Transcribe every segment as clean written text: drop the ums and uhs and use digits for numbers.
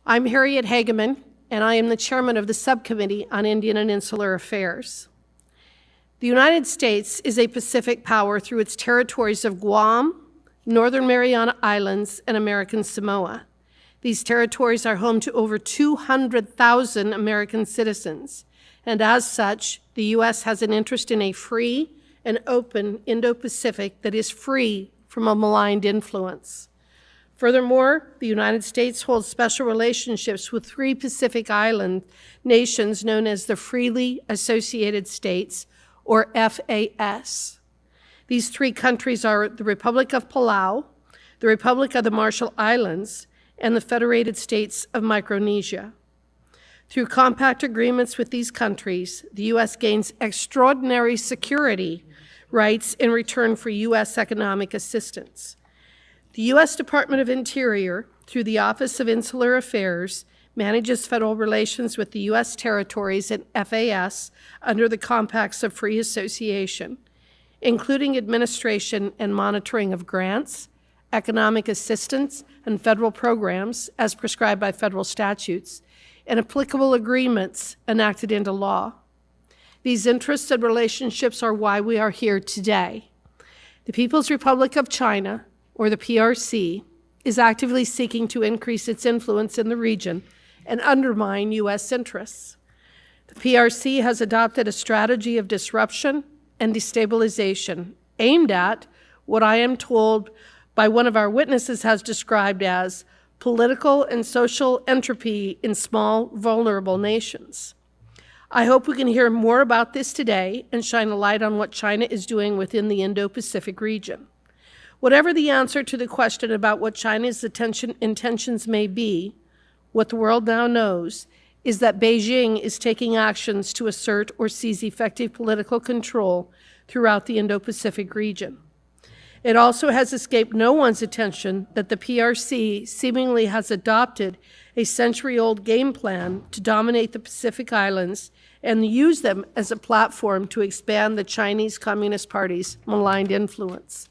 I'm Harriet Hageman, and I am the chairman of the Subcommittee on Indian and Insular Affairs. The United States is a Pacific power through its territories of Guam, Northern Mariana Islands, and American Samoa. These territories are home to over 200,000 American citizens, and as such, the U.S. has an interest in a free and open Indo-Pacific that is free from a maligned influence. Furthermore, the United States holds special relationships with 3 Pacific Island nations known as the Freely Associated States, or FAS. These 3 countries are the Republic of Palau, the Republic of the Marshall Islands, and the Federated States of Micronesia. Through compact agreements with these countries, the U.S. gains extraordinary security rights in return for U.S. economic assistance. The U.S. Department of Interior, through the Office of Insular Affairs, manages federal relations with the U.S. territories and FAS under the Compacts of Free Association, including administration and monitoring of grants, economic assistance, and federal programs as prescribed by federal statutes, and applicable agreements enacted into law. These interests and relationships are why we are here today. The People's Republic of China, or the PRC, is actively seeking to increase its influence in the region and undermine U.S. interests. The PRC has adopted a strategy of disruption and destabilization aimed at what I am told by one of our witnesses has described as political and social entropy in small, vulnerable nations. I hope we can hear more about this today and shine a light on what China is doing within the Indo-Pacific region. Whatever the answer to the question about what China's intentions may be, what the world now knows is that Beijing is taking actions to assert or seize effective political control throughout the Indo-Pacific region. It also has escaped no one's attention that the PRC seemingly has adopted a century-old game plan to dominate the Pacific Islands and use them as a platform to expand the Chinese Communist Party's maligned influence.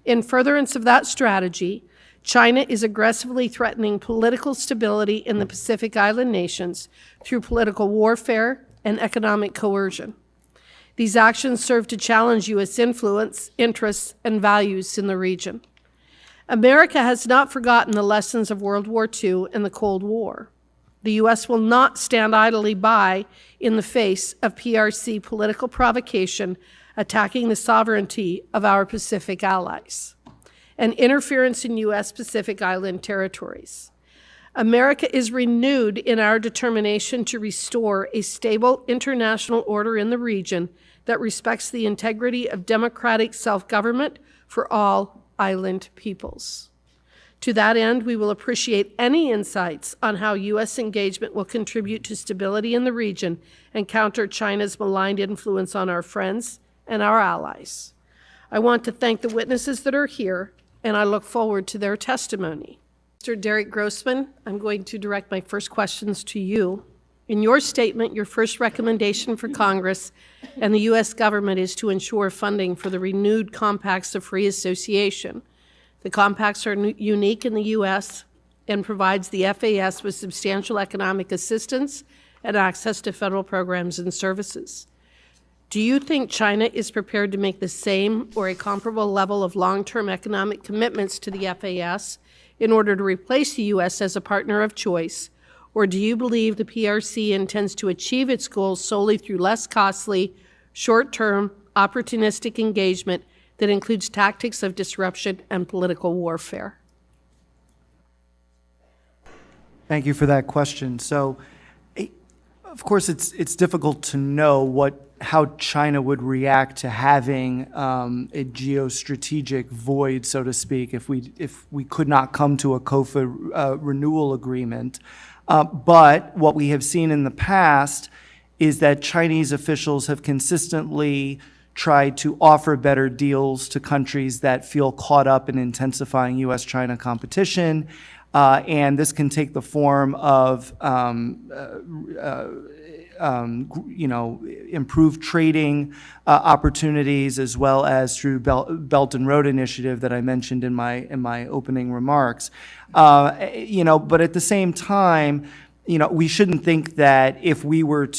In furtherance of that strategy, China is aggressively threatening political stability in the Pacific Island nations through political warfare and economic coercion. These actions serve to challenge U.S. influence, interests, and values in the region. America has not forgotten the lessons of World War II and the Cold War. The U.S. will not stand idly by in the face of PRC political provocation attacking the sovereignty of our Pacific allies and interference in U.S. Pacific Island territories. America is renewed in our determination to restore a stable international order in the region that respects the integrity of democratic self-government for all island peoples. To that end, we will appreciate any insights on how U.S. engagement will contribute to stability in the region and counter China's maligned influence on our friends and our allies. I want to thank the witnesses that are here, and I look forward to their testimony. Mr. Derek Grossman, I'm going to direct my first questions to you. In your statement, your first recommendation for Congress and the U.S. government is to ensure funding for the renewed Compacts of Free Association. The compacts are unique in the U.S. and provides the FAS with substantial economic assistance and access to federal programs and services. Do you think China is prepared to make the same or a comparable level of long-term economic commitments to the FAS in order to replace the U.S. as a partner of choice, or do you believe the PRC intends to achieve its goals solely through less costly, short-term, opportunistic engagement that includes tactics of disruption and political warfare? Thank you for that question. So, of course, it's difficult to know how China would react to having a geostrategic void, so to speak, if we could not come to a COFA renewal agreement. But what we have seen in the past is that Chinese officials have consistently tried to offer better deals to countries that feel caught up in intensifying U.S.-China competition. And this can take the form of improved trading opportunities, as well as through Belt and Road Initiative that I mentioned in my opening remarks. But at the same time, we shouldn't think that if we were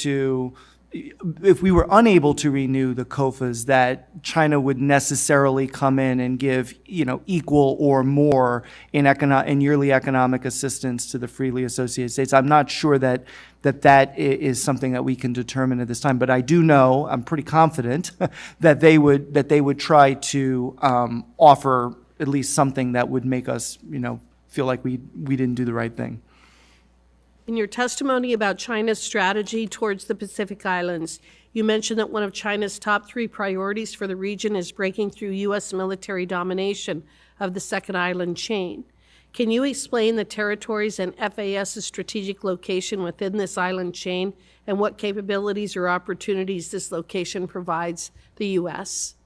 unable to renew the COFAs, that China would necessarily come in and give, equal or more in yearly economic assistance to the freely associated states. I'm not sure that is something that we can determine at this time, but I do know, I'm pretty confident that they would try to offer at least something that would make us, feel like we didn't do the right thing. In your testimony about China's strategy towards the Pacific Islands, you mentioned that one of China's top 3 priorities for the region is breaking through U.S. military domination of the second island chain. Can you explain the territories and FAS's strategic location within this island chain and what capabilities or opportunities this location provides the U.S.?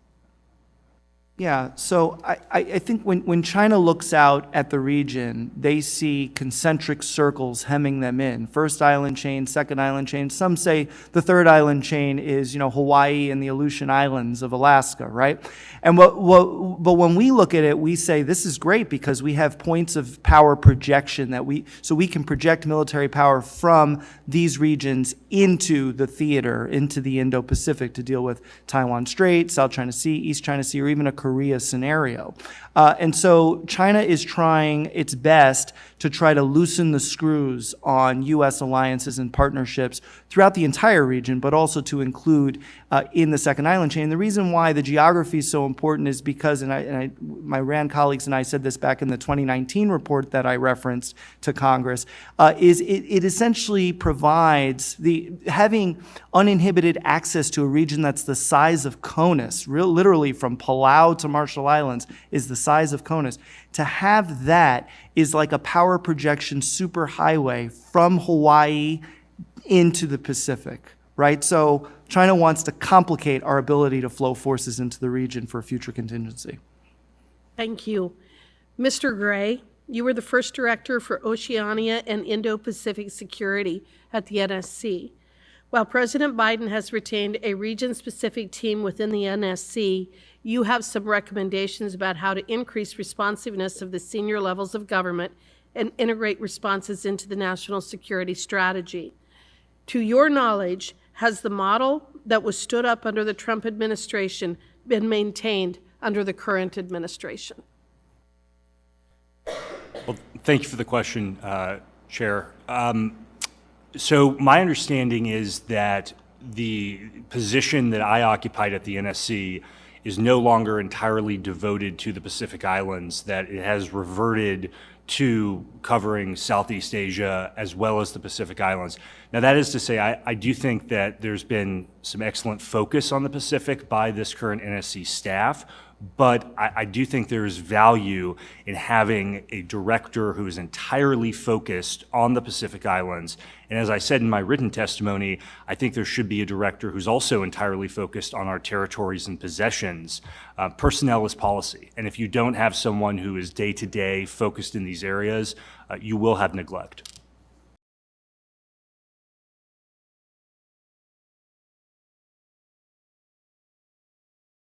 Yeah, so I think when China looks out at the region, they see concentric circles hemming them in. First island chain, second island chain. Some say the third island chain is, Hawaii and the Aleutian Islands of Alaska, right? And but when we look at it, we say this is great because we have points of power projection so we can project military power from these regions into the theater, into the Indo-Pacific to deal with Taiwan Strait, South China Sea, East China Sea, or even a Korea scenario. And so China is trying its best to try to loosen the screws on U.S. alliances and partnerships throughout the entire region, but also to include in the second island chain. And the reason why the geography is so important is because, my RAND colleagues and I said this back in the 2019 report that I referenced to Congress, is it essentially provides having uninhibited access to a region that's the size of CONUS, literally from Palau to Marshall Islands is the size of CONUS. To have that is like a power projection superhighway from Hawaii into the Pacific, right? So China wants to complicate our ability to flow forces into the region for future contingency. Thank you. Mr. Gray, you were the first director for Oceania and Indo-Pacific Security at the NSC. While President Biden has retained a region-specific team within the NSC, you have some recommendations about how to increase responsiveness of the senior levels of government and integrate responses into the national security strategy. To your knowledge, has the model that was stood up under the Trump administration been maintained under the current administration? Well, thank you for the question, Chair. So my understanding is that the position that I occupied at the NSC is no longer entirely devoted to the Pacific Islands, that it has reverted to covering Southeast Asia as well as the Pacific Islands. Now, that is to say, I do think that there's been some excellent focus on the Pacific by this current NSC staff, but I do think there is value in having a director who is entirely focused on the Pacific Islands. And as I said in my written testimony, I think there should be a director who's also entirely focused on our territories and possessions. Personnel is policy. And if you don't have someone who is day-to-day focused in these areas, you will have neglect.